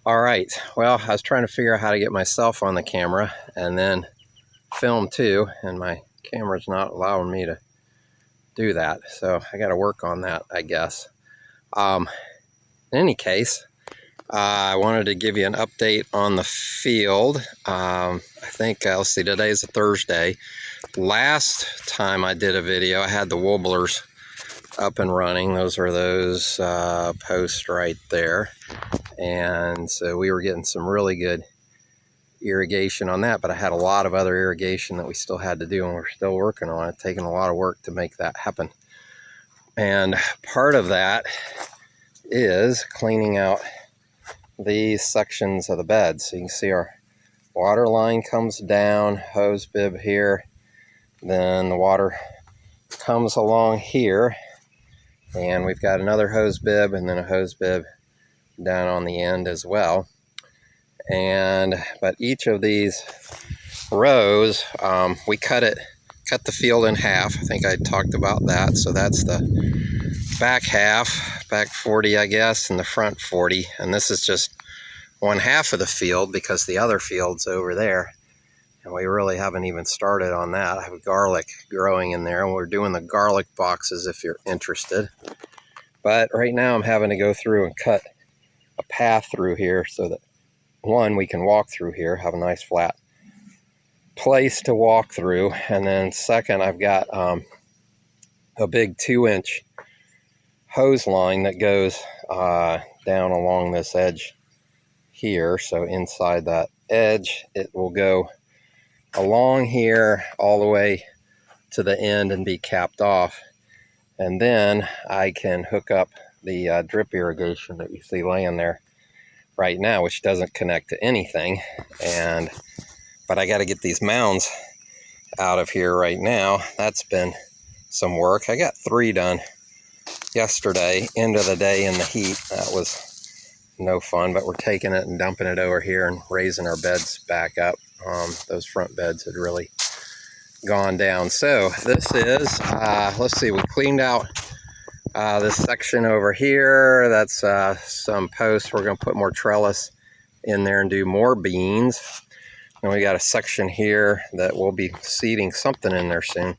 All right, well, I was trying to figure out how to get myself on the camera and then film too, and my camera's not allowing me to do that, so I got to work on that, I guess. In any case, I wanted to give you an update on the field. I think, let's see, today's a Thursday. Last time I did a video, I had the warblers up and running. Those are those posts right there. And so we were getting some really good irrigation on that, but I had a lot of other irrigation that we still had to do, and we're still working on it, taking a lot of work to make that happen. And part of that is cleaning out these sections of the bed. So you can see our water line comes down, hose bib here, then the water comes along here, and we've got another hose bib and then a hose bib down on the end as well. But each of these rows, we cut the field in half. I think I talked about that. So that's the back half, back 40, I guess, and the front 40. And this is just one half of the field because the other field's over there. And we really haven't even started on that. I have garlic growing in there, and we're doing the garlic boxes if you're interested. But right now I'm having to go through and cut a path through here so that, one, we can walk through here, have a nice flat place to walk through. And then second, I've got a big 2-inch hose line that goes down along this edge here. So inside that edge, it will go along here all the way to the end and be capped off. And then I can hook up the drip irrigation that you see laying there right now, which doesn't connect to anything. But I got to get these mounds out of here right now. That's been some work. I got 3 done yesterday, end of the day in the heat. That was no fun, but we're taking it and dumping it over here and raising our beds back up. Those front beds had really gone down. So this is, let's see, we cleaned out this section over here. That's some posts. We're going to put more trellis in there and do more beans. And we got a section here that we'll be seeding something in there soon.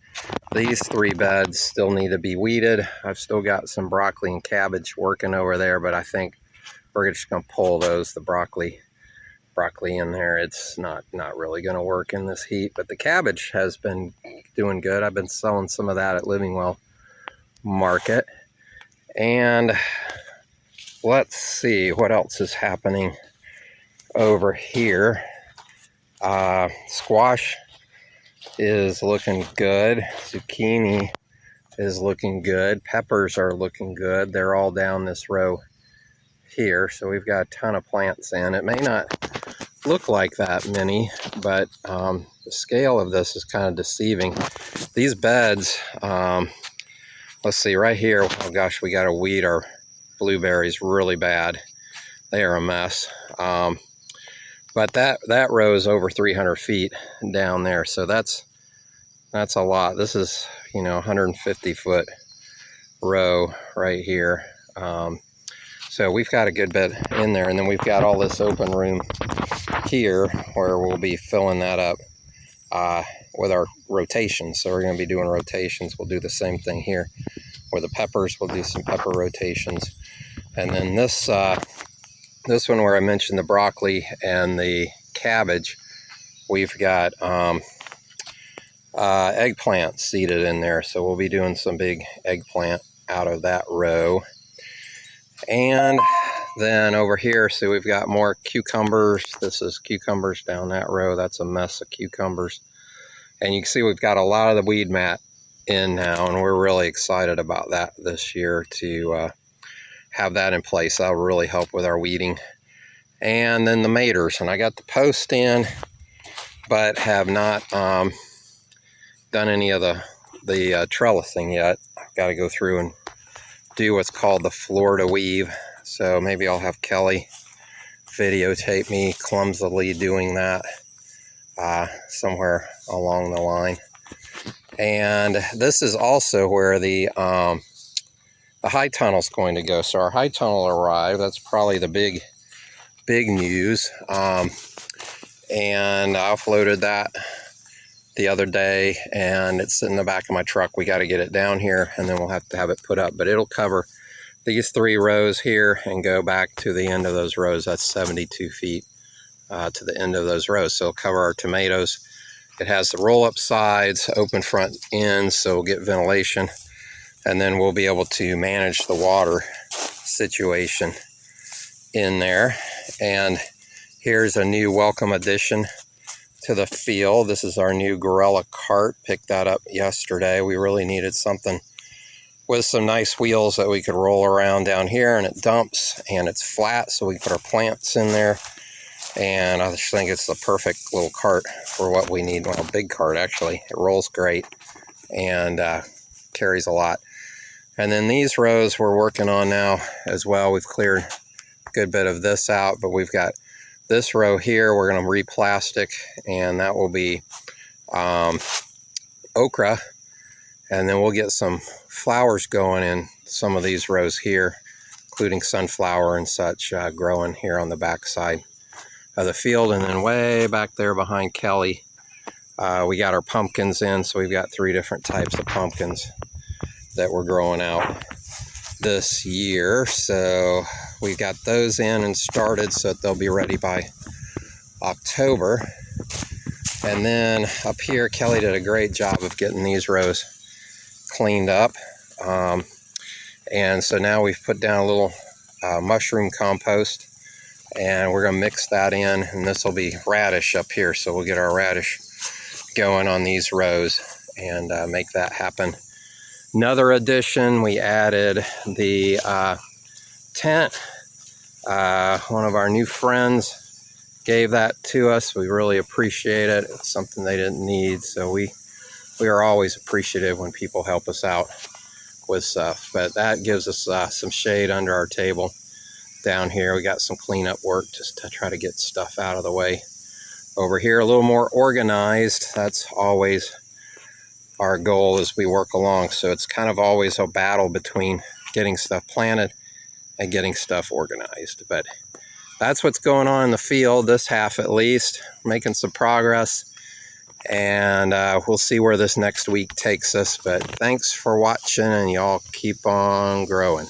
These 3 beds still need to be weeded. I've still got some broccoli and cabbage working over there, but I think we're just going to pull those, the broccoli in there. It's not really going to work in this heat, but the cabbage has been doing good. I've been selling some of that at Livingwell Market. And let's see what else is happening over here. Squash is looking good. Zucchini is looking good. Peppers are looking good. They're all down this row here. So we've got a ton of plants in. It may not look like that many, but the scale of this is kind of deceiving. These beds, let's see, right here, oh gosh, we got to weed our blueberries really bad. They are a mess. But that row is over 300 feet down there, so that's a lot. This is, 150-foot row right here. So we've got a good bit in there, and then we've got all this open room here where we'll be filling that up with our rotations. So we're going to be doing rotations. We'll do the same thing here with the peppers. We'll do some pepper rotations. And then this one where I mentioned the broccoli and the cabbage, we've got eggplant seeded in there. So we'll be doing some big eggplant out of that row. And then over here, so we've got more cucumbers. This is cucumbers down that row. That's a mess of cucumbers. And you can see we've got a lot of the weed mat in now, and we're really excited about that this year to have that in place. That'll really help with our weeding. And then the maters, and I got the post in, but have not done any of the trellising yet. I've got to go through and do what's called the Florida weave. So maybe I'll have Kelly videotape me clumsily doing that somewhere along the line. And this is also where the high tunnel is going to go. So our high tunnel arrived. That's probably the big big news. And I offloaded that the other day, and it's in the back of my truck. We got to get it down here, and then we'll have to have it put up. But it'll cover these 3 rows here and go back to the end of those rows. That's 72 feet to the end of those rows. So it'll cover our tomatoes. It has the roll-up sides, open front ends, so we'll get ventilation. And then we'll be able to manage the water situation in there. And here's a new welcome addition to the field. This is our new Gorilla cart. Picked that up yesterday. We really needed something with some nice wheels that we could roll around down here, and it dumps and it's flat, so we can put our plants in there. And I just think it's the perfect little cart for what we need. Well, a big cart actually. It rolls great and carries a lot. And then these rows we're working on now as well. We've cleared a good bit of this out, but we've got this row here we're going to re-plastic, and that will be okra. And then we'll get some flowers going in some of these rows here, including sunflower and such growing here on the back side of the field. And then way back there behind Kelly, we got our pumpkins in. So we've got 3 different types of pumpkins that we're growing out this year. So we got those in and started, so that they'll be ready by October. And then up here, Kelly did a great job of getting these rows cleaned up. And so now we've put down a little mushroom compost, and we're going to mix that in, and this will be radish up here. So we'll get our radish going on these rows and make that happen. Another addition, we added the tent. One of our new friends gave that to us. We really appreciate it. It's something they didn't need, so we are always appreciative when people help us out with stuff. But that gives us some shade under our table down here. We got some cleanup work just to try to get stuff out of the way. Over here, a little more organized. That's always our goal as we work along. So it's kind of always a battle between getting stuff planted and getting stuff organized. But that's what's going on in the field, this half at least. Making some progress, and we'll see where this next week takes us. But thanks for watching, and y'all keep on growing.